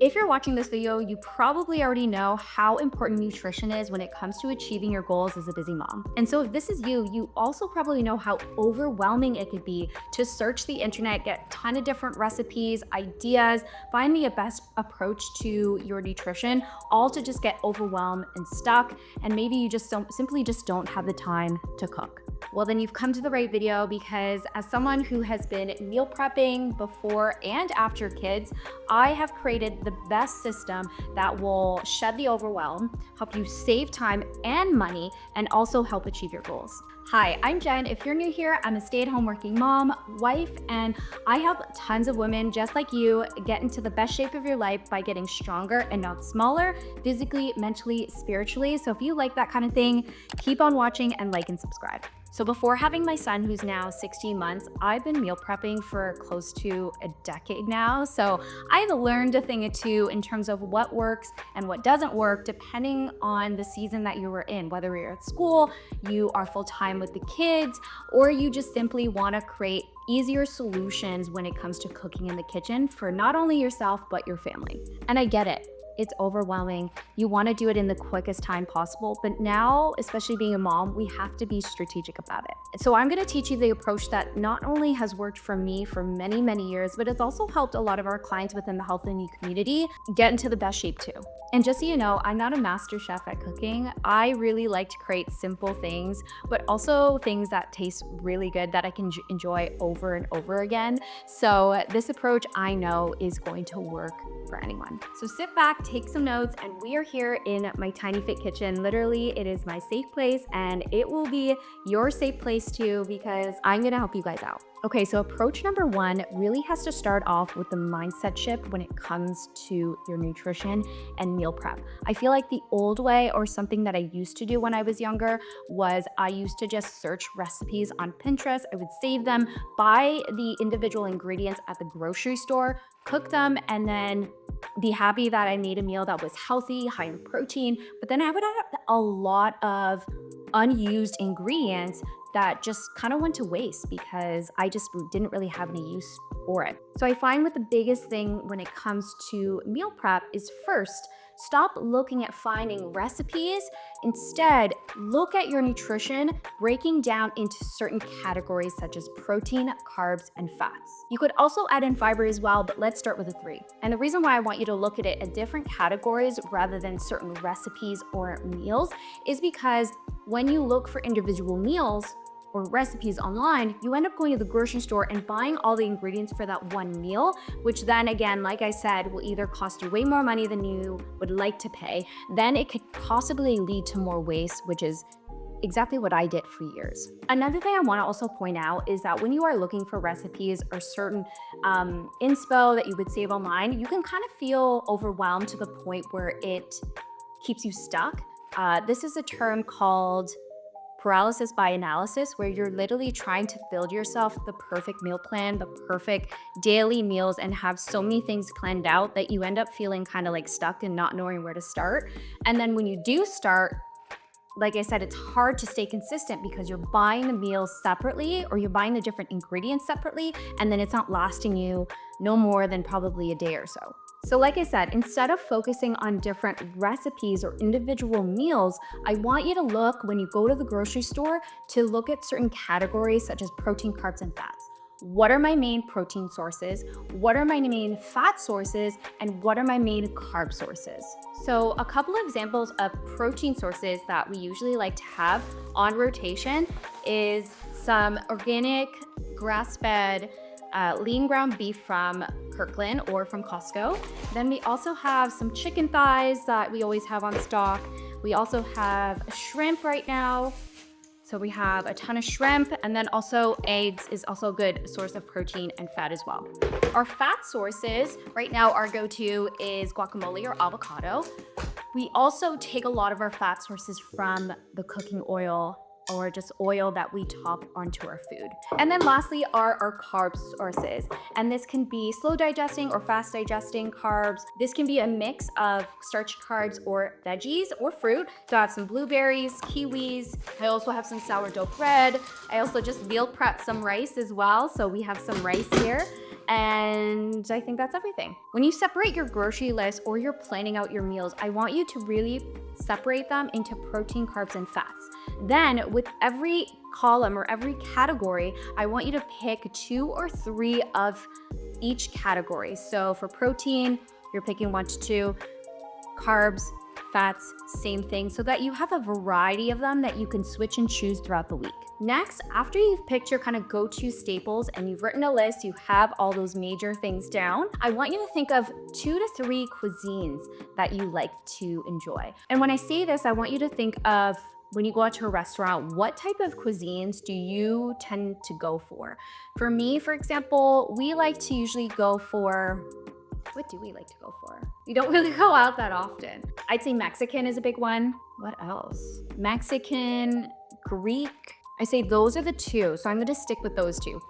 If you're watching this video, you probably already know how important nutrition is when it comes to achieving your goals as a busy mom. And so if this is you, you also probably know how overwhelming it could be to search the internet, get a ton of different recipes, ideas, find the best approach to your nutrition, all to just get overwhelmed and stuck. And maybe you just simply don't have the time to cook. Well, then you've come to the right video, because as someone who has been meal prepping before and after kids, I have created the best system that will shed the overwhelm, help you save time and money, and also help achieve your goals. Hi, I'm Jen. If you're new here, I'm a stay-at-home working mom, wife, and I help tons of women just like you get into the best shape of your life by getting stronger and not smaller, physically, mentally, spiritually. So if you like that kind of thing, keep on watching and like and subscribe. So before having my son, who's now 16 months, I've been meal prepping for close to a decade now. So I've learned a thing or two in terms of what works and what doesn't work, depending on the season that you were in, whether you're at school, you are full-time with the kids, or you just simply want to create easier solutions when it comes to cooking in the kitchen for not only yourself, but your family. And I get it. It's overwhelming. You want to do it in the quickest time possible, but now, especially being a mom, we have to be strategic about it. So I'm going to teach you the approach that not only has worked for me for many, many years, but it's also helped a lot of our clients within the health and beauty community get into the best shape too. And just so you know, I'm not a master chef at cooking. I really like to create simple things, but also things that taste really good that I can enjoy over and over again. So this approach, I know, is going to work for anyone. So sit back, take some notes, and we are here in my tiny fit kitchen. Literally, it is my safe place, and it will be your safe place too, because I'm gonna help you guys out. Okay, so approach number one really has to start off with the mindset shift when it comes to your nutrition and meal prep. I feel like the old way, or something that I used to do when I was younger, was I used to just search recipes on Pinterest. I would save them, buy the individual ingredients at the grocery store, cook them, and then be happy that I made a meal that was healthy, high in protein. But then I would add a lot of unused ingredients that just kind of went to waste because I just didn't really have any use for it. So I find what the biggest thing when it comes to meal prep is, first, stop looking at finding recipes. Instead, look at your nutrition, breaking down into certain categories such as protein, carbs, and fats. You could also add in fiber as well, but let's start with the three. And the reason why I want you to look at it at different categories rather than certain recipes or meals is because when you look for individual meals or recipes online, you end up going to the grocery store and buying all the ingredients for that one meal, which then again, like I said, will either cost you way more money than you would like to pay. Then it could possibly lead to more waste, which is exactly what I did for years. Another thing I want to also point out is that when you are looking for recipes or certain inspo that you would save online, you can kind of feel overwhelmed to the point where it keeps you stuck. This is a term called paralysis by analysis, where you're literally trying to build yourself the perfect meal plan, the perfect daily meals, and have so many things planned out that you end up feeling kind of like stuck and not knowing where to start. And then when you do start, like I said, it's hard to stay consistent because you're buying the meals separately, or you're buying the different ingredients separately, and then it's not lasting you no more than probably a day or so. So like I said, instead of focusing on different recipes or individual meals, I want you to look, when you go to the grocery store, to look at certain categories such as protein, carbs, and fats. What are my main protein sources? What are my main fat sources? And what are my main carb sources? So a couple of examples of protein sources that we usually like to have on rotation is some organic, grass-fed, lean ground beef from Kirkland or from Costco. Then we also have some chicken thighs that we always have on stock. We also have shrimp right now. So we have a ton of shrimp, and then also eggs is also a good source of protein and fat as well. Our fat sources, right now our go-to is guacamole or avocado. We also take a lot of our fat sources from the cooking oil, or just oil that we top onto our food. And then lastly are our carb sources. And this can be slow digesting or fast digesting carbs. This can be a mix of starchy carbs or veggies or fruit. So I have some blueberries, kiwis. I also have some sourdough bread. I also just meal prep some rice as well. So we have some rice here. And I think that's everything. When you separate your grocery list or you're planning out your meals, I want you to really separate them into protein, carbs, and fats. Then with every column or every category, I want you to pick 2 or 3 of each category. So for protein, you're picking 1 to 2, carbs, fats, same thing, so that you have a variety of them that you can switch and choose throughout the week. Next, after you've picked your kind of go-to staples and you've written a list, you have all those major things down, I want you to think of 2 to 3 cuisines that you like to enjoy. And when I say this, I want you to think of when you go out to a restaurant, what type of cuisines do you tend to go for? For me, for example, we like to usually go for, what do we like to go for? We don't really go out that often. I'd say Mexican is a big one. What else? Mexican, Greek. I say those are the 2, so I'm gonna stick with those 2.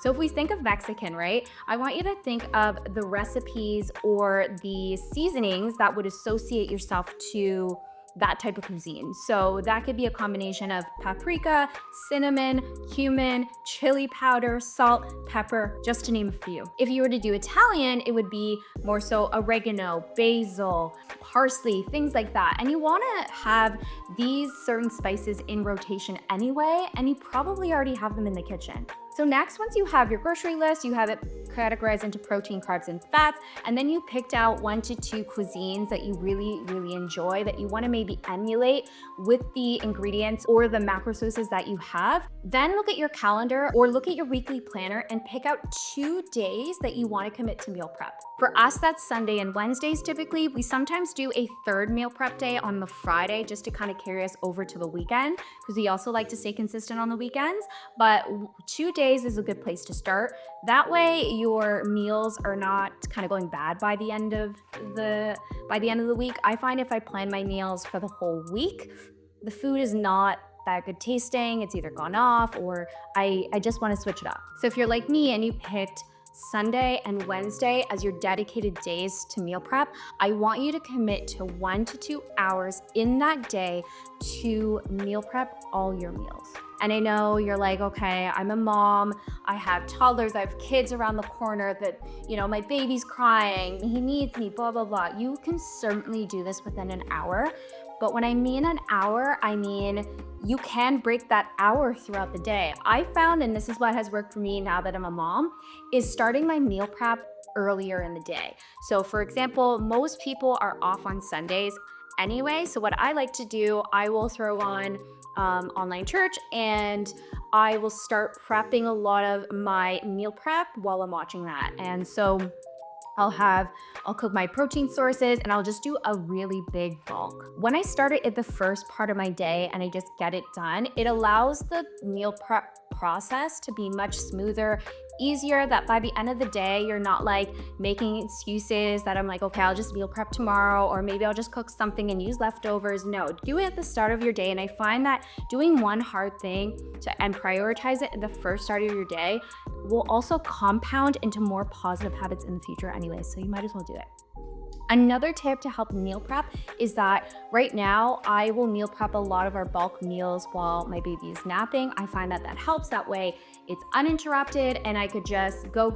So if we think of Mexican, right? I want you to think of the recipes or the seasonings that would associate yourself to that type of cuisine. So that could be a combination of paprika, cinnamon, cumin, chili powder, salt, pepper, just to name a few. If you were to do Italian, it would be more so oregano, basil, parsley, things like that. And you wanna have these certain spices in rotation anyway, and you probably already have them in the kitchen. So next, once you have your grocery list, you have it categorized into protein, carbs, and fats, and then you picked out 1 to 2 cuisines that you really, really enjoy, that you wanna maybe emulate with the ingredients or the macro sources that you have. Then look at your calendar or look at your weekly planner and pick out 2 days that you wanna commit to meal prep. For us, that's Sunday and Wednesdays typically. We sometimes do a 3rd meal prep day on the Friday just to kind of carry us over to the weekend, because we also like to stay consistent on the weekends. But 2 days is a good place to start. That way your meals are not kind of going bad by the end of the week. I find if I plan my meals for the whole week, the food is not that good tasting. It's either gone off or I just want to switch it up. So if you're like me and you picked Sunday and Wednesday as your dedicated days to meal prep, I want you to commit to 1 to 2 hours in that day to meal prep all your meals. And I know you're like, okay, I'm a mom, I have toddlers, I have kids around the corner that, my baby's crying, he needs me, blah, blah, blah. You can certainly do this within an hour. But when I mean an hour, I mean you can break that hour throughout the day. I found, and this is what has worked for me now that I'm a mom, is starting my meal prep earlier in the day. So for example, most people are off on Sundays anyway. So what I like to do, I will throw on online church and I will start prepping a lot of my meal prep while I'm watching that. And so I'll cook my protein sources and I'll just do a really big bulk. When I start it at the first part of my day and I just get it done, it allows the meal prep process to be much smoother, easier, that by the end of the day, you're not like making excuses that I'm like, okay, I'll just meal prep tomorrow, or maybe I'll just cook something and use leftovers. No, do it at the start of your day. And I find that doing one hard thing and prioritize it at the first start of your day will also compound into more positive habits in the future anyway. So you might as well do it. Another tip to help meal prep is that right now I will meal prep a lot of our bulk meals while my baby is napping. I find that helps. That way it's uninterrupted and I could just go,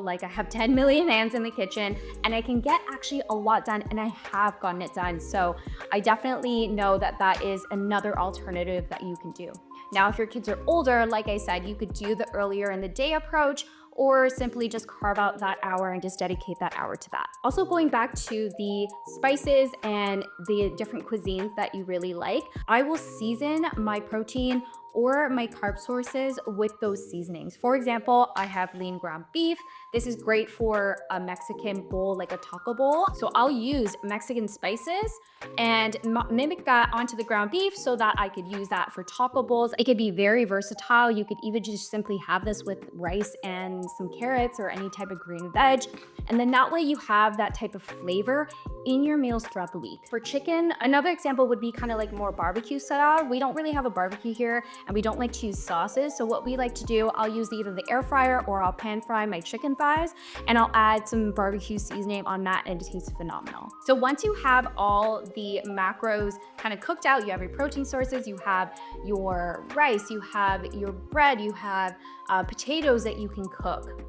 like I have 10 million hands in the kitchen and I can get actually a lot done, and I have gotten it done. So I definitely know that is another alternative that you can do. Now, if your kids are older, like I said, you could do the earlier in the day approach, or simply just carve out that hour and just dedicate that hour to that. Also, going back to the spices and the different cuisines that you really like, I will season my protein or my carb sources with those seasonings. For example, I have lean ground beef. This is great for a Mexican bowl, like a taco bowl. So I'll use Mexican spices and mimic that onto the ground beef so that I could use that for taco bowls. It could be very versatile. You could even just simply have this with rice and some carrots or any type of green veg. And then that way you have that type of flavor in your meals throughout the week. For chicken, another example would be kind of like more barbecue style. We don't really have a barbecue here and we don't like to use sauces. So what we like to do, I'll use either the air fryer or I'll pan fry my chicken thighs and I'll add some barbecue seasoning on that and it tastes phenomenal. So once you have all the macros kind of cooked out, you have your protein sources, you have your rice, you have your bread, you have potatoes that you can cook.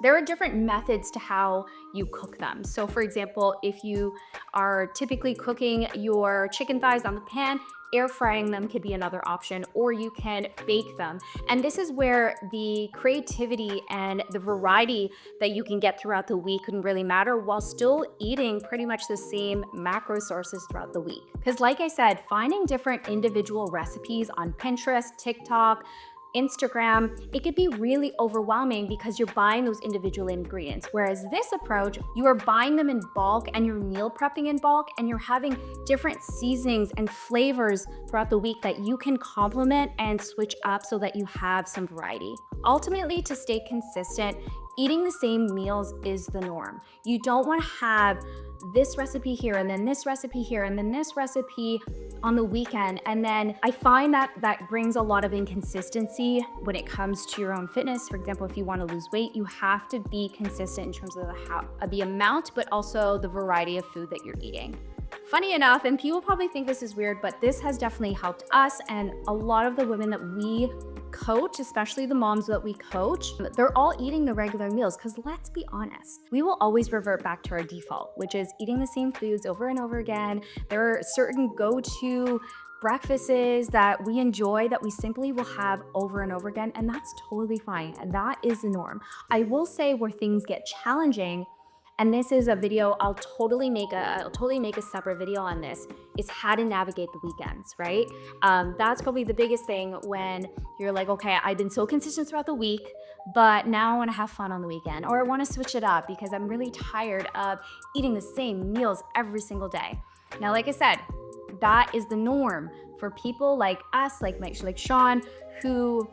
There are different methods to how you cook them. So for example, if you are typically cooking your chicken thighs on the pan, air frying them could be another option, or you can bake them. And this is where the creativity and the variety that you can get throughout the week can really matter, while still eating pretty much the same macro sources throughout the week. Because like I said, finding different individual recipes on Pinterest, TikTok, Instagram, it could be really overwhelming because you're buying those individual ingredients. Whereas this approach, you are buying them in bulk and you're meal prepping in bulk, and you're having different seasonings and flavors throughout the week that you can complement and switch up so that you have some variety. Ultimately, to stay consistent, eating the same meals is the norm. You don't want to have this recipe here and then this recipe here and then this recipe on the weekend. And then I find that that brings a lot of inconsistency when it comes to your own fitness. For example, if you want to lose weight, you have to be consistent in terms of the amount, but also the variety of food that you're eating. Funny enough, and people probably think this is weird, but this has definitely helped us and a lot of the women that we coach, especially the moms that we coach, they're all eating the regular meals, because let's be honest, we will always revert back to our default, which is eating the same foods over and over again. There are certain go-to breakfasts that we enjoy that we simply will have over and over again, and that's totally fine, and that is the norm. I will say where things get challenging, and this is a video I'll totally make a separate video on this, is how to navigate the weekends, right? That's probably the biggest thing when you're like, okay, I've been so consistent throughout the week, but now I want to have fun on the weekend, or I want to switch it up because I'm really tired of eating the same meals every single day. Now, like I said, that is the norm for people like us, like Sean, who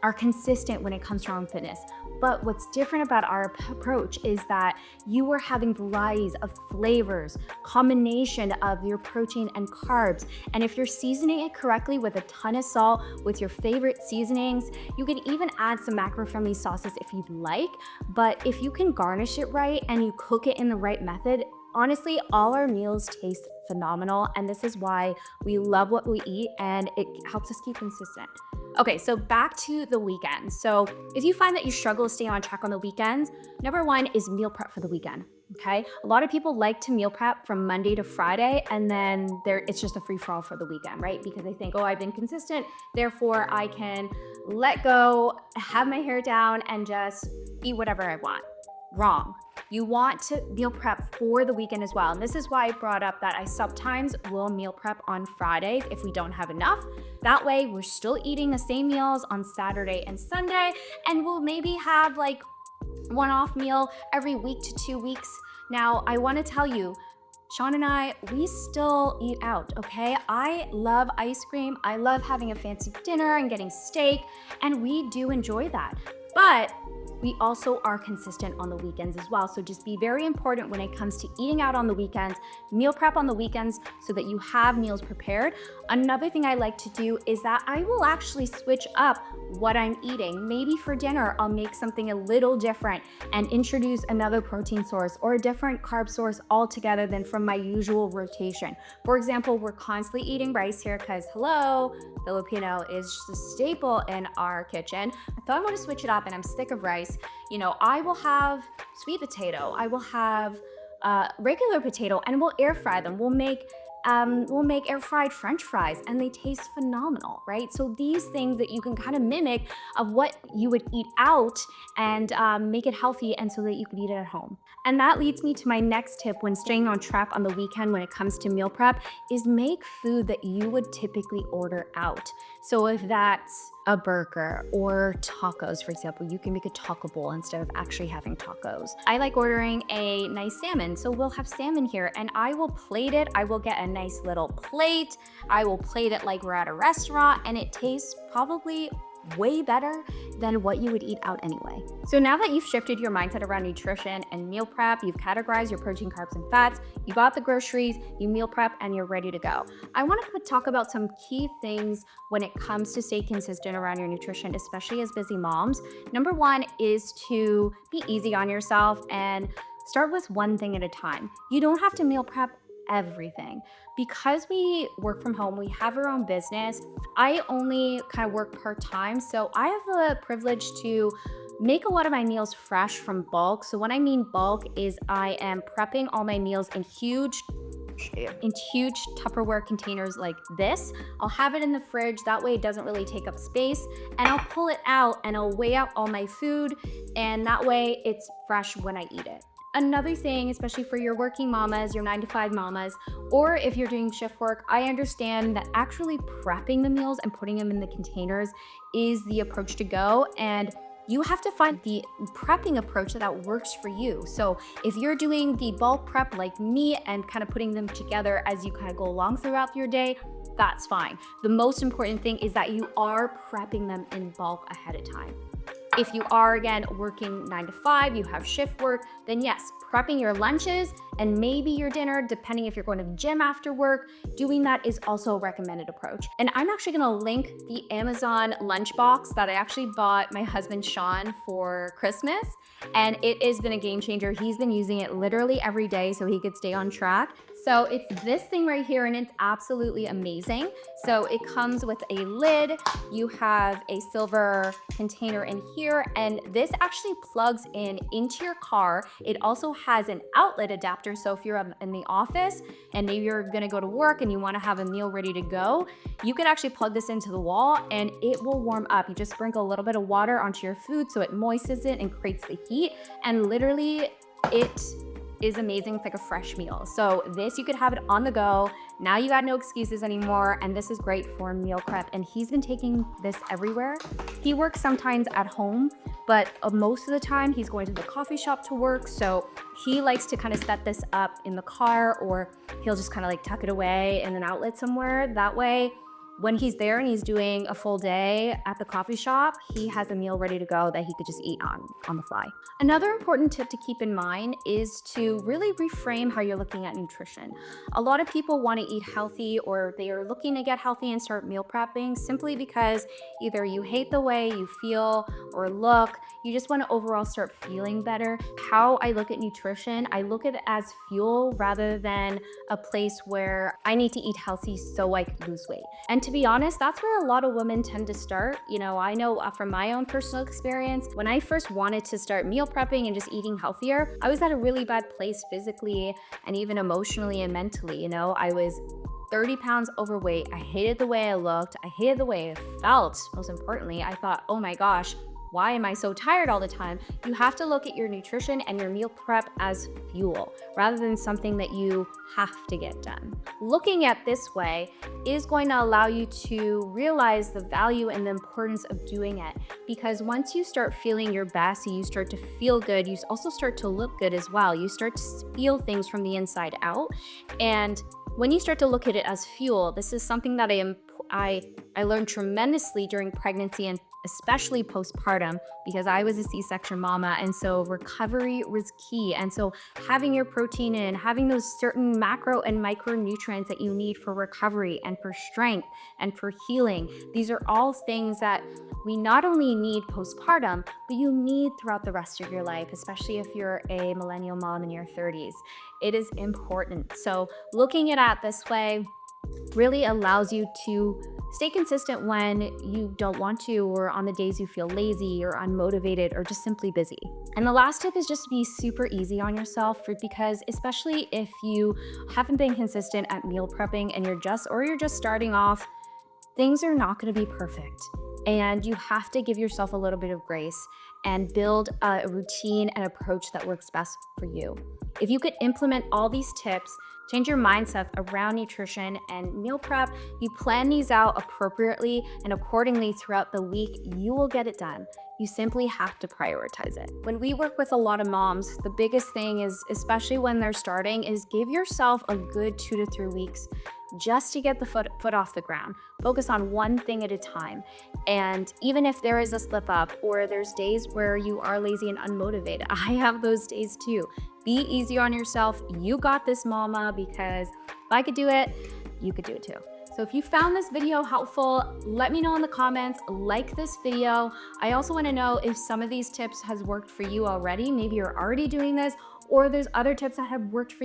are consistent when it comes to our own fitness. But what's different about our approach is that you are having varieties of flavors, combination of your protein and carbs. And if you're seasoning it correctly with a ton of salt, with your favorite seasonings, you can even add some macro-friendly sauces if you'd like. But if you can garnish it right and you cook it in the right method, honestly, all our meals taste phenomenal. And this is why we love what we eat, and it helps us keep consistent. Okay, so back to the weekend. So if you find that you struggle to stay on track on the weekends, number one is meal prep for the weekend, okay? A lot of people like to meal prep from Monday to Friday, and then it's just a free-for-all for the weekend, right? Because they think, oh, I've been consistent, therefore I can let go, have my hair down, and just eat whatever I want. Wrong. You want to meal prep for the weekend as well. And this is why I brought up that I sometimes will meal prep on Fridays if we don't have enough. That way we're still eating the same meals on Saturday and Sunday, and we'll maybe have like one-off meal every week to 2 weeks. Now, I want to tell you, Sean and I, we still eat out, okay? I love ice cream. I love having a fancy dinner and getting steak, and we do enjoy that. But we also are consistent on the weekends as well. So just be very important when it comes to eating out on the weekends, meal prep on the weekends so that you have meals prepared. Another thing I like to do is that I will actually switch up what I'm eating. Maybe for dinner, I'll make something a little different and introduce another protein source or a different carb source altogether than from my usual rotation. For example, we're constantly eating rice here because, hello, Filipino is just a staple in our kitchen. I thought I want to switch it up, and I'm sick of rice. You know, I will have sweet potato, I will have regular potato, and we'll air fry them. We'll make air fried French fries, and they taste phenomenal, right? So these things that you can kind of mimic of what you would eat out and make it healthy, and so that you can eat it at home. And that leads me to my next tip when staying on track on the weekend when it comes to meal prep is make food that you would typically order out. So if that's a burger or tacos, for example, you can make a taco bowl instead of actually having tacos. I like ordering a nice salmon, so we'll have salmon here, and I will plate it. I will get a nice little plate. I will plate it like we're at a restaurant, and it tastes probably way better than what you would eat out anyway. So now that you've shifted your mindset around nutrition and meal prep, you've categorized your protein, carbs, and fats, you bought the groceries, you meal prep, and you're ready to go. I want to talk about some key things when it comes to stay consistent around your nutrition, especially as busy moms. Number one is to be easy on yourself and start with one thing at a time. You don't have to meal prep everything. Because we work from home, we have our own business. I only kind of work part-time, so I have the privilege to make a lot of my meals fresh from bulk. So when I mean bulk is I am prepping all my meals in huge Tupperware containers like this. I'll have it in the fridge, that way it doesn't really take up space, and I'll pull it out and I'll weigh out all my food, and that way it's fresh when I eat it. Another thing, especially for your working mamas, your 9 to 5 mamas, or if you're doing shift work, I understand that actually prepping the meals and putting them in the containers is the approach to go, and you have to find the prepping approach that works for you. So if you're doing the bulk prep like me and kind of putting them together as you kind of go along throughout your day, that's fine. The most important thing is that you are prepping them in bulk ahead of time. If you are, again, working 9 to 5, you have shift work, then yes, prepping your lunches and maybe your dinner, depending if you're going to the gym after work, doing that is also a recommended approach. And I'm actually gonna link the Amazon lunchbox that I actually bought my husband Sean for Christmas. And it has been a game changer. He's been using it literally every day so he could stay on track. So it's this thing right here, and it's absolutely amazing. So it comes with a lid, you have a silver container in here, and this actually plugs into your car. It also has an outlet adapter, so if you're in the office and maybe you're gonna go to work and you wanna have a meal ready to go, you can actually plug this into the wall and it will warm up. You just sprinkle a little bit of water onto your food so it moistens it and creates the heat, and literally it is amazing. It's like a fresh meal. So this, you could have it on the go. Now you got no excuses anymore, and this is great for meal prep, and he's been taking this everywhere. He works sometimes at home, but most of the time he's going to the coffee shop to work, so he likes to kind of set this up in the car, or he'll just kind of like tuck it away in an outlet somewhere. That way, when he's there and he's doing a full day at the coffee shop, he has a meal ready to go that he could just eat on the fly. Another important tip to keep in mind is to really reframe how you're looking at nutrition. A lot of people want to eat healthy, or they are looking to get healthy and start meal prepping simply because either you hate the way you feel or look, you just want to overall start feeling better. How I look at nutrition, I look at it as fuel rather than a place where I need to eat healthy so I can lose weight. And to be honest, that's where a lot of women tend to start. You know, I know from my own personal experience, when I first wanted to start meal prepping and just eating healthier, I was at a really bad place physically and even emotionally and mentally. You know, I was 30 pounds overweight. I hated the way I looked. I hated the way I felt. Most importantly, I thought, oh my gosh, why am I so tired all the time? You have to look at your nutrition and your meal prep as fuel rather than something that you have to get done. Looking at this way is going to allow you to realize the value and the importance of doing it, because once you start feeling your best and you start to feel good, you also start to look good as well. You start to feel things from the inside out. And when you start to look at it as fuel, this is something that I learned tremendously during pregnancy and especially postpartum, because I was a C-section mama, and so recovery was key. And so having your protein in, having those certain macro and micronutrients that you need for recovery and for strength and for healing, these are all things that we not only need postpartum, but you need throughout the rest of your life, especially if you're a millennial mom in your 30s. It is important. So looking at it this way really allows you to stay consistent when you don't want to, or on the days you feel lazy or unmotivated or just simply busy. And the last tip is just to be super easy on yourself, because especially if you haven't been consistent at meal prepping and you're just starting off, things are not going to be perfect. And you have to give yourself a little bit of grace and build a routine and approach that works best for you. If you could implement all these tips, change your mindset around nutrition and meal prep, you plan these out appropriately and accordingly throughout the week, you will get it done. You simply have to prioritize it. When we work with a lot of moms, the biggest thing is, especially when they're starting, is give yourself a good 2 to 3 weeks just to get the foot off the ground. Focus on one thing at a time. And even if there is a slip up or there's days where you are lazy and unmotivated, I have those days too. Be easy on yourself. You got this, mama, because if I could do it, you could do it too. So if you found this video helpful, let me know in the comments, like this video. I also want to know if some of these tips has worked for you already. Maybe you're already doing this, or there's other tips that have worked for you.